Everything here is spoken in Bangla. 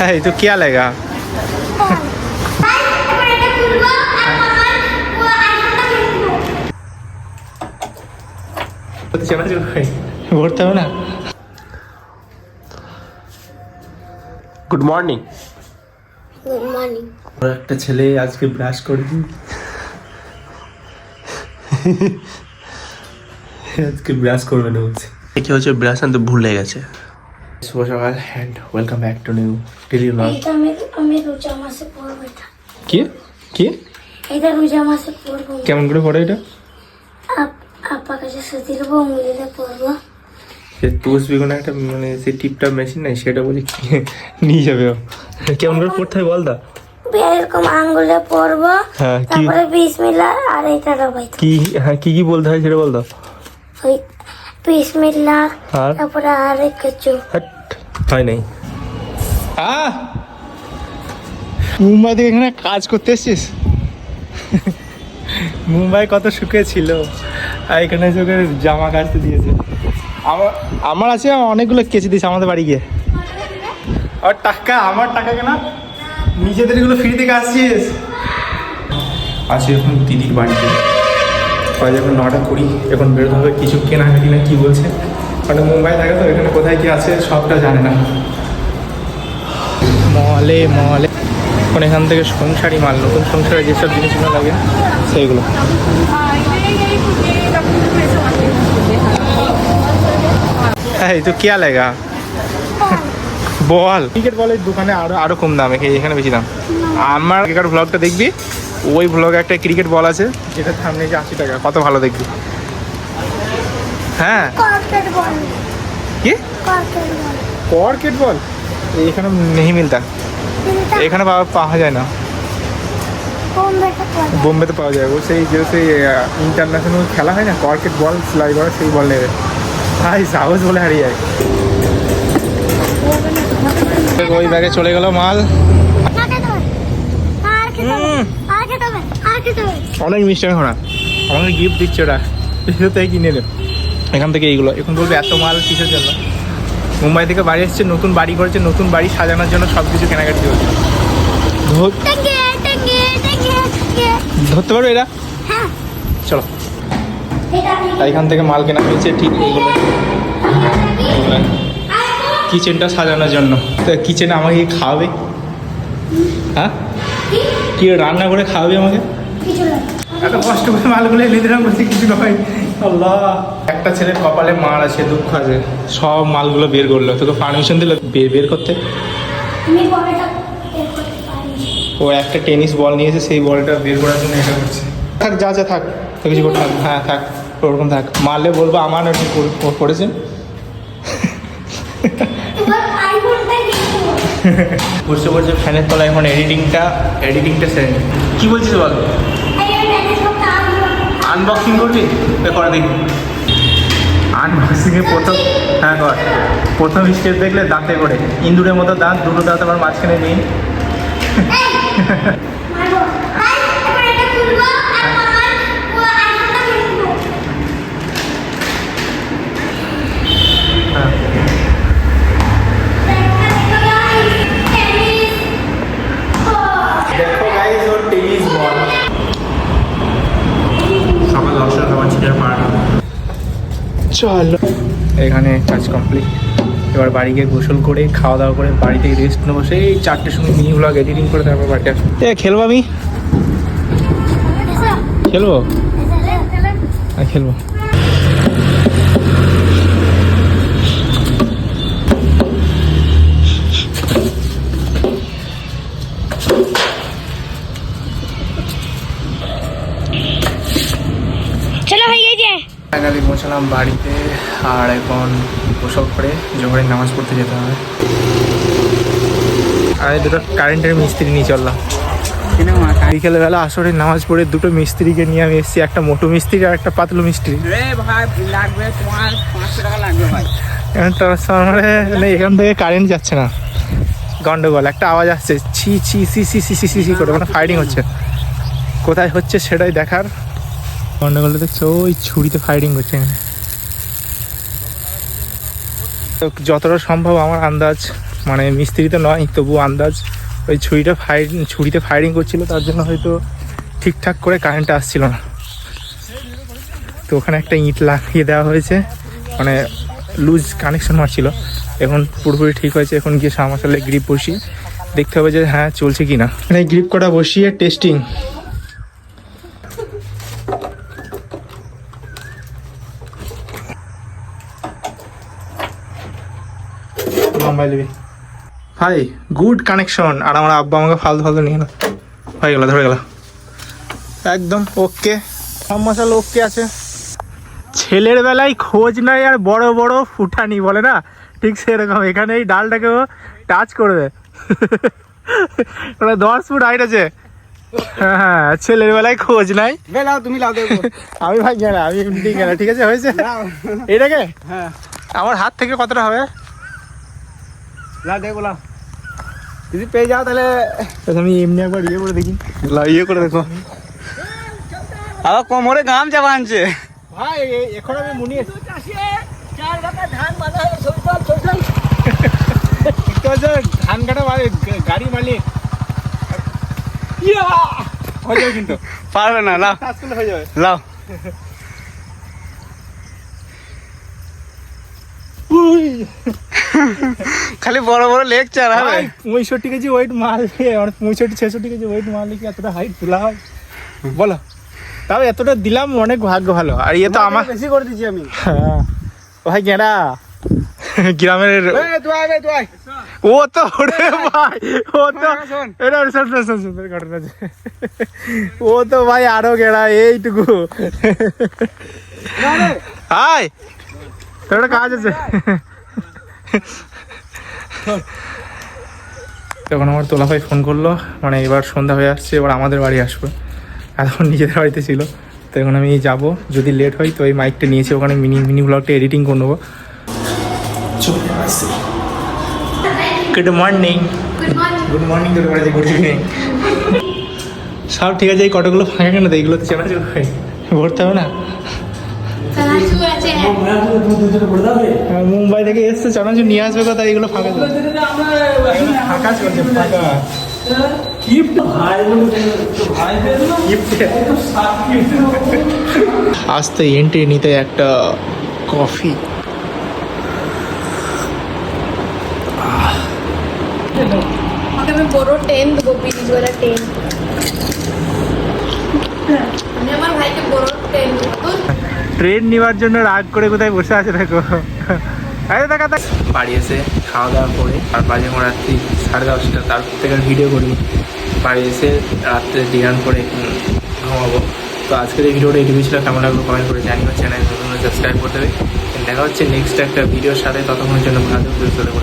है तो क्या लेगा ঘুরতে হবে না। Good morning. Good morning. একটা ছেলে আজকে ব্রাশ করেছি, আজকে ব্রাশ করবে না বলছে। কি হচ্ছে, ব্রাশ আনতে ভুলে গেছে। শুভ সকাল and welcome back to new daily blog. এটা আমি রোজা মাসে পড়ব। এটা কি কি এটা রোজা মাসে পড়ব। কেমন করে পড়ে এটা? আপা কাছে সুতি দেবো, মুড়িতে পড়বো। সে তুষ বেগুন একটা মানে সে টিপটা মেশিন নাই, সেটা বলি নিয়ে যাবে ও। কেমন করে পড়তে হয় বল দা। এরকম আঙ্গুলে পড়বো, হ্যাঁ, কি তারপরে বিসমিল্লাহ আর এটা দবাই কি হ্যাঁ কি কি বলতে হয় সেটা বল দাও। ওই বিসমিল্লাহ, আর তারপরে আর কিছু হাট হয় নাই। মুম্বাই থেকে এখানে কাজ করতে এসছিস? মুম্বাই কত সুখে ছিল, আর এখানে চোখে জামা কাচতে দিয়েছে। আমার আছে অনেকগুলো কেচে দিয়েছে আমাদের বাড়ি গিয়ে। আর টাকা আমার টাকা কেনা, নিজেদের এগুলো ফ্রি থেকে আসছিস। আছি এখন দিদির বাড়িতে, কয়েক এখন 9:20, এখন বেরোতে হবে কিছু কেনাকাটি না কি বলছে। মানে মুম্বাই থাকে তো, এখানে কোথায় কি আছে সবটা জানে না। মলে এখন এখান থেকে সংসারই মাল, নতুন সংসারে যেসব জিনিসগুলো লাগে সেইগুলো। হ্যাঁ তো কে লাগা বল। ক্রিকেট বলের দোকানে আরো কম দাম, এখানে বেশি দাম। আমার ক্রিকেট ব্লগটা দেখবি, ওই ব্লগে একটা ক্রিকেট বল আছে যেটা সামনে যে 80 টাকা, কত ভালো দেখবি। হ্যাঁ কি কর্কেট বল এখানে নেই মিলতা, এখানে পাওয়া যায় না, বোম্বেতে পাওয়া যায়। ও সেই ইন্টারন্যাশনাল খেলা হয় না, কর্কেট বল সেলাই করে, সেই বল নেবে ভাই, সাহস বলে হারিয়ে যায়। ওই ব্যাগে চলে গেল মাল। অনেক মিষ্টি এখন আমাকে গিফট দিচ্ছে ওরা, থেকে কিনে নেব এখান থেকে এইগুলো। এখন বলবে এত মাল কিসের জন্য। মুম্বাই থেকে বাড়ি এসছে, নতুন বাড়ি করেছে, নতুন বাড়ি সাজানোর জন্য সব কিছু কেনাকাটি চলছে। ধরতে পারবে এরা? চলো, এখান থেকে মাল কেনা হয়েছে ঠিক এইগুলো, কিচেনটা সাজানোর জন্য। তো কিচেনে আমাকে খাওয়াবে? হ্যাঁ কি রান্না করে খাওয়াবে আমাকে? এত কষ্ট করে মালগুলো এনে দিলাম, বলছি কিছু নয়। আল্লাহ, একটা ছেলের কপালে মার আছে, দুঃখ আছে, সব মালগুলো বের করলো। তোকে পারমিশন দিল বের করতে? ও একটা টেনিস বল নিয়েছে, সেই বলটা বের করার জন্য এটা করছে। থাক যা থাক, তো কিছু করতে হবে। হ্যাঁ থাক, ওরকম থাক। মারলে বলবো আমার করেছেন। বুঝতে পারছি ফ্যানের তলায় এখন এডিটিংটা সেরে। কি বলছিস বল? আনবক্সিং করবি? করে দেখবি। আনবক্সিংয়ে হ্যাঁ কর। প্রথম স্টেপ দেখলে দাঁতে করে ইন্দুরের মতো দাঁত, দুটো দাঁত আমার মাঝখানে নেই। দেখো গাইস, ওর টেনিস বল। সকাল 10টার সময় ছিটার পাড়া। চলো, এখানে কাজ কমপ্লিট। এবার বাড়ি গিয়ে গোসল করে খাওয়া দাওয়া করে বাড়িতে রেস্ট নেবো। সেই 4টের সময় মিনি ব্লগ এডিটিং করে তারপর বাড়িতে আসবো। খেলবো আমি, খেলবো খেলবো। ফাইনালি পৌঁছালাম বাড়িতে, আর এখন গোসল করে জোহরের নামাজ পড়তে যেতে হবে। আর দুটো কারেন্টের মিস্ত্রি নিয়ে চললাম। বিকেলবেলা আসরের নামাজ পড়ে দুটো মিস্ত্রিকে নিয়ে আমি এসেছি, একটা মোটো মিস্ত্রি আর একটা পাতলু মিস্ত্রি। ট্রান্সফরমারে এখান থেকে কারেন্ট যাচ্ছে না, গন্ডগোল, একটা আওয়াজ আসছে ছি ছি সি সি সি সি সি করে, মানে ফায়ারিং হচ্ছে। কোথায় হচ্ছে সেটাই দেখার। গন্ডগোলে দেখছো ওই ছুরিতে ফায়ারিং করছে এখানে। যতটা সম্ভব আমার আন্দাজ মানে মিস্ত্রি তো নয়, তবু আন্দাজ ওই ছুরিতে ফায়ারিং করছিল, তার জন্য হয়তো ঠিকঠাক করে কারেন্টটা আসছিল না। তো ওখানে একটা ইঁট লাগিয়ে দেওয়া হয়েছে, মানে লুজ কানেকশন মারছিল। এখন পুরোপুরি ঠিক হয়েছে। এখন গিয়ে সামাশালে গ্রিপ বসিয়ে দেখতে হবে যে হ্যাঁ চলছে কি না। মানে গ্রিপ কটা বসিয়ে টেস্টিং। ভাই গুড কানেকশন। আর আমার আব্বা আমাকে ফালতু নিয়ে গেল, হয়ে গেল, ধরে গেল একদম ওকে। সব মশালা ওকে আছে। ছেলের বেলায় খোঁজ নাই আর বড় বড় ফুটানি বলে না, ঠিক সেরকম এখানে এই ডালটাকেও টাচ করবে। 10 ফুট হাইট আছে। হ্যাঁ, ছেলের বেলায় খোঁজ নাই। তুমি লাও দেখো। আমি ভাই গেলা, আমি এমনি গেলা, ঠিক আছে হয়েছে এটাকে। হ্যাঁ আমার হাত থেকে কতটা হবে? লাও দেখো, লাও যদি পেয়ে যাও তাহলে আমি এমনি একবার ইয়ে করে দেখি, ইয়ে করে দেখো। আবার কোমরে গাম চাপা আনছে ভাই। এখন আমি মুনি ধান কাটা গাড়ি মালিক হয়ে যাবে, কিন্তু পারবে না। লাও হয়ে যাবে। লাও খালি বড় বড় লেকচার হবে। 65 কেজি ওয়েট মাল, 65-66 কেজি ওয়েট মাল কি এতটা হাইট তোলা হয় বলো? তাও এতটা দিলাম, অনেক ভাগ্য ভালো। আর ইয়ে তো আমার বেশি করে দিচ্ছি আমি। হ্যাঁ ভাই গেঁড়া গ্রামের ও তো ওরে ভাই, ও তো এটা ঘটনা আছে। ও তো ভাই আরো গেঁড়া এইটুকু। হাই তোর একটা কাজ আছে। তখন আমার তোলা ভাই ফোন করলো, মানে এবার সন্ধ্যা হয়ে আসছে, এবার আমাদের বাড়ি আসবে। এখন নিজেদের বাড়িতে ছিল, তো এখন আমি যাব। যদি লেট হয় তো এই মাইকটা নিয়েছি, ওখানে মিনি ব্লগটা এডিটিং করে নেবো। Good morning. গুড মর্নিং তোর বাড়িতে, গুড ইভিনিং। সব ঠিক আছে, এই কতগুলো ফাঁকা কেন? তো এইগুলো তো চানাচুর হয়, ভরতে হবে না। মুম্বাই থেকে এসছে, চানাচুর নিয়ে আসবে কথা, এইগুলো ফাঁকা ফাঁকা চলছে, ফাঁকা। আসতে এন্ট্রি নিতে একটা কফি। আমি বড় 10 দেবো, পিসওয়ালা 10। আমি আমার ভাইকে বড় 10 দেবো। ট্রেন নেওয়ার জন্য রাগ করে কোথায় বসে আছে দেখো। বাড়ি এসে খাওয়া দাওয়া করে, আর বাজে আমার রাত্রি 10:30। তারপর থেকে ভিডিও করি। বাড়ি এসে রাত্রে ডিনার করে ঘুমাবো। তো আজকের এই ভিডিওটা এইটুকু ছিল। কেমন লাগলো কমেন্ট করে জানিও। চ্যানেল নতুন সাবস্ক্রাইব করতে হবে। দেখা হচ্ছে নেক্সট একটা ভিডিওর সাথে। ততক্ষণের জন্য ভালো, সুস্থ থাকো।